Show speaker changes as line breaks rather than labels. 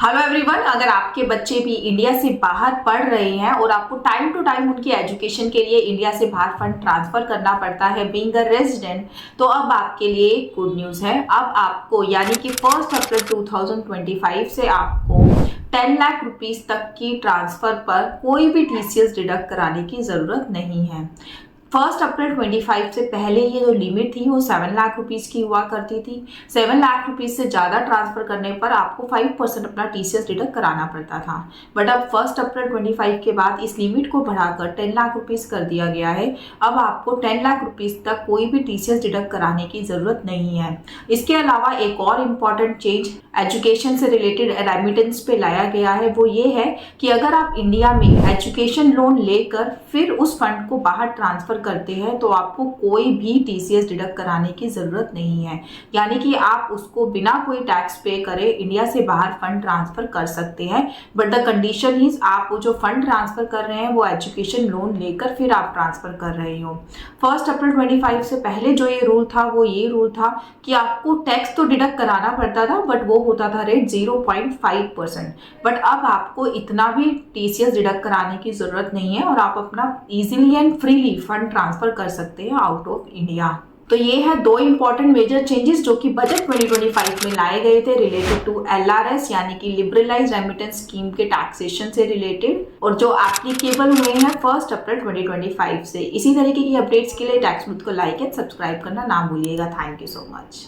Hello everyone, अगर आपके बच्चे भी इंडिया से बाहर पढ़ रहे हैं और आपको टाइम टू टाइम उनकी एजुकेशन के लिए इंडिया से बाहर फंड ट्रांसफर करना पड़ता है बीइंग अ रेजिडेंट, तो अब आपके लिए गुड न्यूज़ है। अब आपको यानी कि 1 अप्रैल 2025 से आपको 10 लाख रुपीस तक की ट्रांसफर पर कोई भी टीसीएस डिडक्ट कराने की ज़रूरत नहीं है। 1 अप्रैल 25 से पहले ये जो लिमिट थी वो 7 लाख रुपीस की हुआ करती थी। 7 लाख रुपीस से ज़्यादा ट्रांसफर करने पर आपको 5% अपना टीसीएस डिडक्ट कराना पड़ता था। बट अब 1 अप्रैल 25 के बाद इस लिमिट को बढ़ाकर 10 लाख रुपीस कर दिया गया है। अब आपको 10 लाख रुपीस तक कोई भी टीसीएस डिडक्ट कराने की ज़रूरत नहीं है। इसके अलावा एक और इम्पॉर्टेंट चेंज एजुकेशन से रिलेटेड रेमिटेंस पे लाया गया है, वो ये है कि अगर आप इंडिया में एजुकेशन लोन लेकर फिर उस फंड को बाहर ट्रांसफर करते हैं तो आपको कोई भी टीसीएस डिडक्ट कराने की ज़रूरत नहीं है। यानी कि आप उसको बिना कोई टैक्स पे करे इंडिया से बाहर फंड ट्रांसफ़र कर सकते हैं। बट द कंडीशन इज आप वो जो फंड ट्रांसफ़र कर रहे हैं वो एजुकेशन लोन लेकर फिर आप ट्रांसफ़र कर रहे हो। 1 अप्रैल 25 से पहले जो ये रूल था वो ये रूल था कि आपको टैक्स तो डिडक्ट कराना पड़ता था, बट वो होता था रेट 0.5%। बट अब आपको इतना भी टीसीएस डिडक्ट कराने की ज़रूरत नहीं है और आप अपना easily and freely fund transfer कर सकते हैं आउट ऑफ इंडिया। तो ये है दो इंपॉर्टेंट मेजर चेंजेस जो कि बजट 2025 में लाए गए थे रिलेटेड टू एलआरएस यानी कि लिबरलाइज रेमिटेंस स्कीम के टैक्सेशन से रिलेटेड, और जो एप्लीकेबल हुए हैं 1 अप्रैल 2025 से। इसी तरीके की अपडेट्स के लिए टैक्स मुझको लाइक एंड सब्सक्राइब करना ना भूलिएगा। Thank you so much.